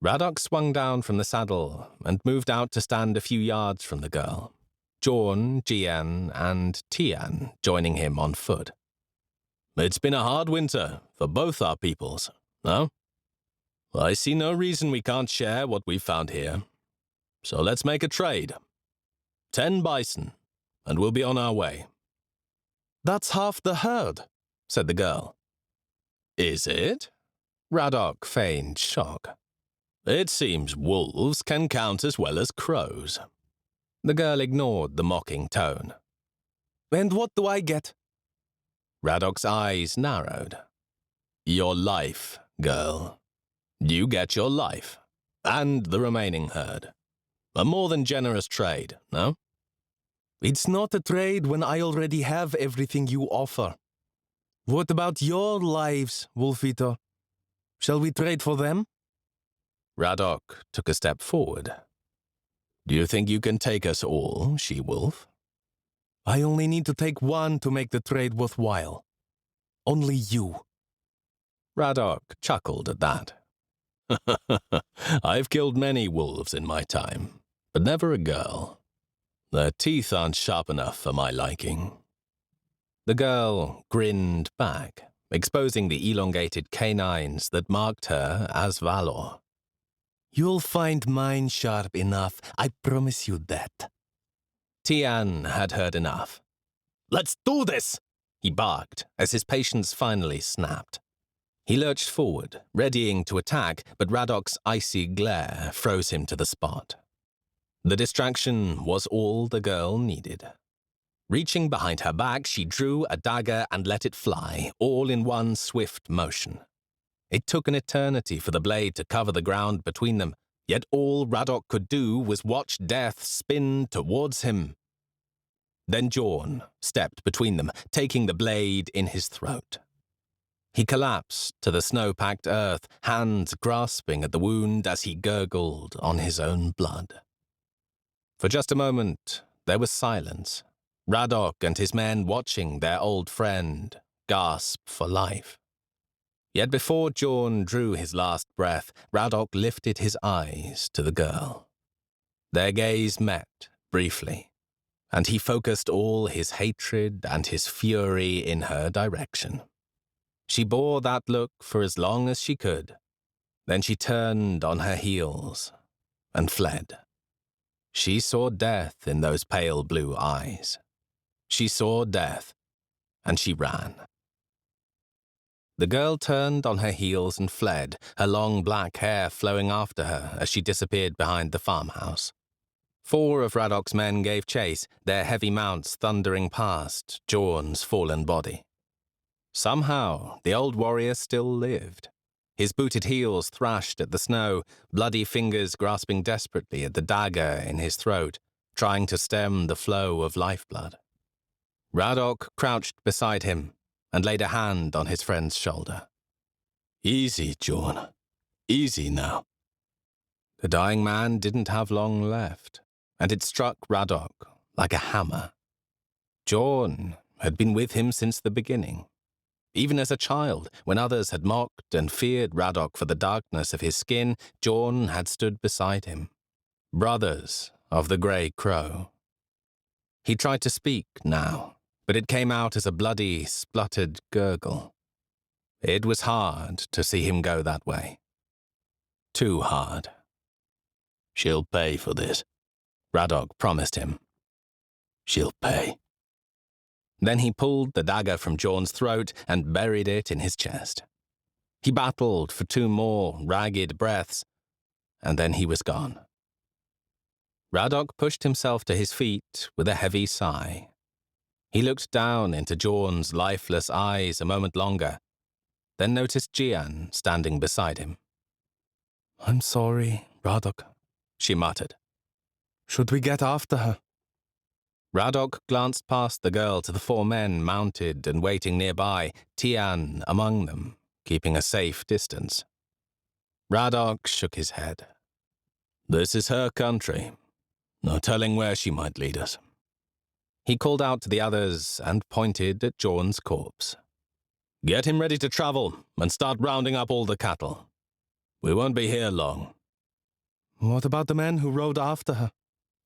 Radok swung down from the saddle and moved out to stand a few yards from the girl, Jorn, Jian, and Tian joining him on foot. "It's been a hard winter for both our peoples, no? I see no reason we can't share what we've found here. So let's make a trade. 10 bison, and we'll be on our way." "That's half the herd," said the girl. "Is it?" Radok feigned shock. "It seems wolves can count as well as crows." The girl ignored the mocking tone. "And what do I get?" Radok's eyes narrowed. "Your life, girl. You get your life, and the remaining herd. A more than generous trade, no?" "It's not a trade when I already have everything you offer. What about your lives, Wolfeater? Shall we trade for them?" Radok took a step forward. "Do you think you can take us all, she-wolf?" "I only need to take one to make the trade worthwhile. Only you." Radok chuckled at that. "I've killed many wolves in my time, but never a girl. Their teeth aren't sharp enough for my liking." The girl grinned back, exposing the elongated canines that marked her as valor. "You'll find mine sharp enough, I promise you that." Tian had heard enough. "Let's do this!" he barked as his patience finally snapped. He lurched forward, readying to attack, but Radok's icy glare froze him to the spot. The distraction was all the girl needed. Reaching behind her back, she drew a dagger and let it fly, all in one swift motion. It took an eternity for the blade to cover the ground between them, yet all Radok could do was watch death spin towards him. Then Jorn stepped between them, taking the blade in his throat. He collapsed to the snow-packed earth, hands grasping at the wound as he gurgled on his own blood. For just a moment, there was silence, Radok and his men watching their old friend gasp for life. Yet before Jorn drew his last breath, Radok lifted his eyes to the girl. Their gaze met briefly, and he focused all his hatred and his fury in her direction. She bore that look for as long as she could. Then she turned on her heels and fled. She saw death in those pale blue eyes. She saw death, and she ran. The girl turned on her heels and fled, her long black hair flowing after her as she disappeared behind the farmhouse. 4 of Radok's men gave chase, their heavy mounts thundering past Jorn's fallen body. Somehow, the old warrior still lived. His booted heels thrashed at the snow, bloody fingers grasping desperately at the dagger in his throat, trying to stem the flow of lifeblood. Radok crouched beside him and laid a hand on his friend's shoulder. "Easy, Jorn. Easy now." The dying man didn't have long left, and it struck Radok like a hammer. Jorn had been with him since the beginning. Even as a child, when others had mocked and feared Radok for the darkness of his skin, Jorn had stood beside him. Brothers of the Grey Crow. He tried to speak now, but it came out as a bloody, spluttered gurgle. It was hard to see him go that way. Too hard. "She'll pay for this," Radok promised him. "She'll pay." Then he pulled the dagger from Jorn's throat and buried it in his chest. He battled for 2 more ragged breaths, and then he was gone. Radok pushed himself to his feet with a heavy sigh. He looked down into Jorn's lifeless eyes a moment longer, then noticed Jian standing beside him. "I'm sorry, Radok," she muttered. "Should we get after her?" Radok glanced past the girl to the 4 men mounted and waiting nearby, Tian among them, keeping a safe distance. Radok shook his head. "This is her country. No telling where she might lead us." He called out to the others and pointed at Jorn's corpse. "Get him ready to travel and start rounding up all the cattle. We won't be here long." "What about the men who rode after her?"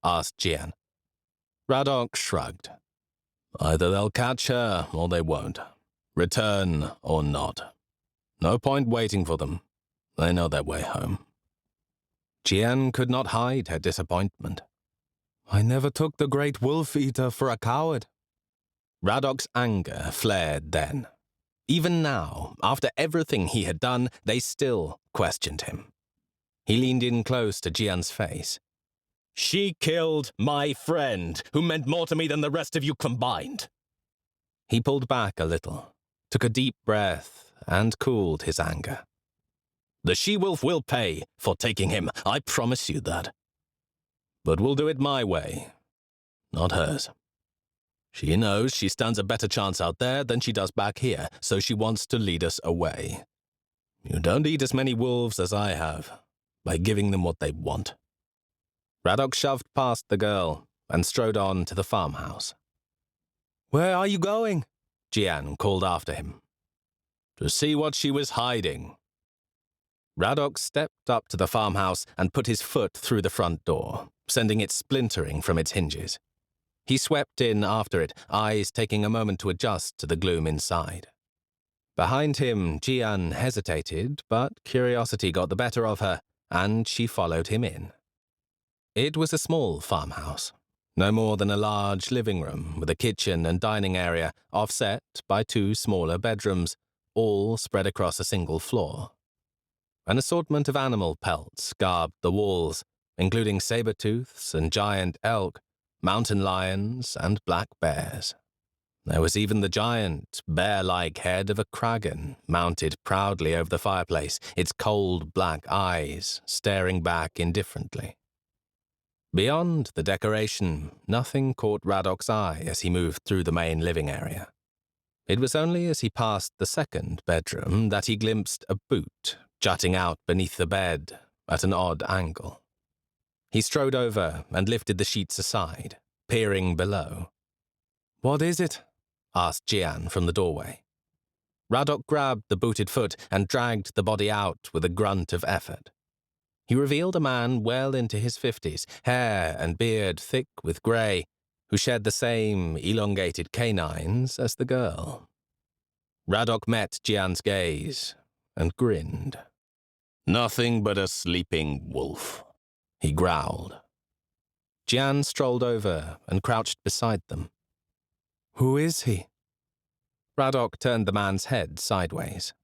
asked Jian. Radok shrugged. "Either they'll catch her or they won't. Return or not. No point waiting for them. They know their way home." Jian could not hide her disappointment. "I never took the great Wolfeater for a coward." Radok's anger flared then. Even now, after everything he had done, they still questioned him. He leaned in close to Jian's face. "She killed my friend, who meant more to me than the rest of you combined." He pulled back a little, took a deep breath, and cooled his anger. "The she-wolf will pay for taking him, I promise you that. But we'll do it my way, not hers. She knows she stands a better chance out there than she does back here, so she wants to lead us away. You don't eat as many wolves as I have, by giving them what they want." Radok shoved past the girl and strode on to the farmhouse. "Where are you going?" Jian called after him. "To see what she was hiding." Radok stepped up to the farmhouse and put his foot through the front door, sending it splintering from its hinges. He swept in after it, eyes taking a moment to adjust to the gloom inside. Behind him, Jian hesitated, but curiosity got the better of her, and she followed him in. It was a small farmhouse, no more than a large living room with a kitchen and dining area offset by 2 smaller bedrooms, all spread across a single floor. An assortment of animal pelts garbed the walls, including saber-tooths and giant elk, mountain lions, and black bears. There was even the giant, bear-like head of a kraken mounted proudly over the fireplace, its cold black eyes staring back indifferently. Beyond the decoration, nothing caught Radok's eye as he moved through the main living area. It was only as he passed the second bedroom that he glimpsed a boot jutting out beneath the bed at an odd angle. He strode over and lifted the sheets aside, peering below. "What is it?" asked Jian from the doorway. Radok grabbed the booted foot and dragged the body out with a grunt of effort. He revealed a man well into his 50s, hair and beard thick with grey, who shared the same elongated canines as the girl. Radok met Jian's gaze and grinned. "Nothing but a sleeping wolf," he growled. Jian strolled over and crouched beside them. "Who is he?" Radok turned the man's head sideways.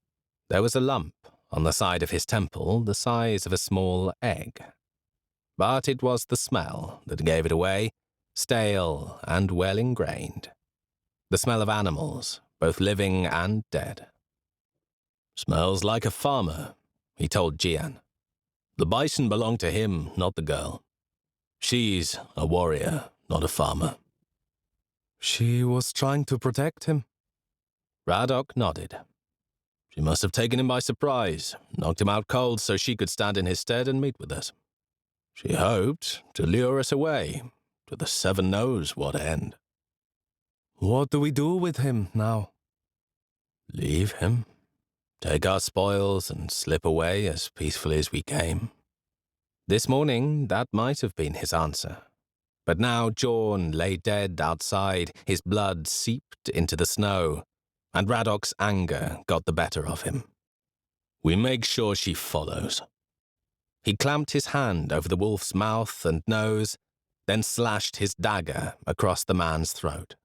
There was a lump on the side of his temple the size of a small egg. But it was the smell that gave it away, stale and well ingrained. The smell of animals, both living and dead. "Smells like a farmer," he told Jian. "The bison belong to him, not the girl. She's a warrior, not a farmer." "She was trying to protect him?" Radok nodded. "She must have taken him by surprise, knocked him out cold so she could stand in his stead and meet with us. She hoped to lure us away, to the 7 knows what end." "What do we do with him now?" "Leave him. Take our spoils and slip away as peacefully as we came." This morning, that might have been his answer. But now Jorn lay dead outside, his blood seeped into the snow, and Radok's anger got the better of him. "We make sure she follows." He clamped his hand over the wolf's mouth and nose, then slashed his dagger across the man's throat.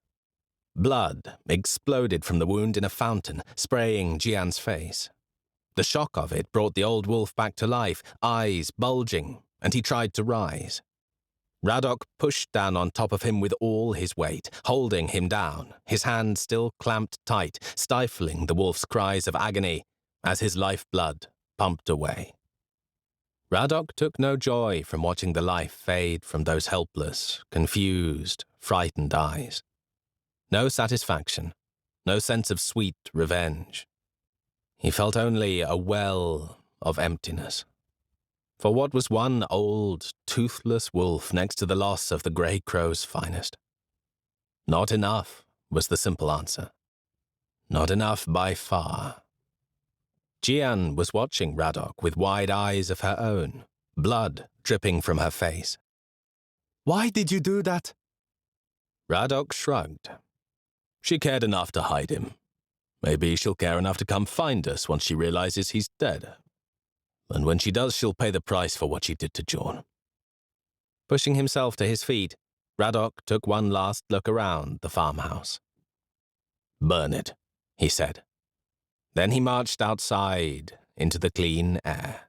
Blood exploded from the wound in a fountain, spraying Jian's face. The shock of it brought the old wolf back to life, eyes bulging, and he tried to rise. Radok pushed down on top of him with all his weight, holding him down, his hand still clamped tight, stifling the wolf's cries of agony as his lifeblood pumped away. Radok took no joy from watching the life fade from those helpless, confused, frightened eyes. No satisfaction, no sense of sweet revenge. He felt only a well of emptiness. For what was one old, toothless wolf next to the loss of the grey crow's finest? Not enough, was the simple answer. Not enough by far. Jian was watching Radok with wide eyes of her own, blood dripping from her face. "Why did you do that?" Radok shrugged. "She cared enough to hide him. Maybe she'll care enough to come find us once she realizes he's dead. And when she does, she'll pay the price for what she did to Jorn." Pushing himself to his feet, Radok took one last look around the farmhouse. "Burn it," he said. Then he marched outside into the clean air.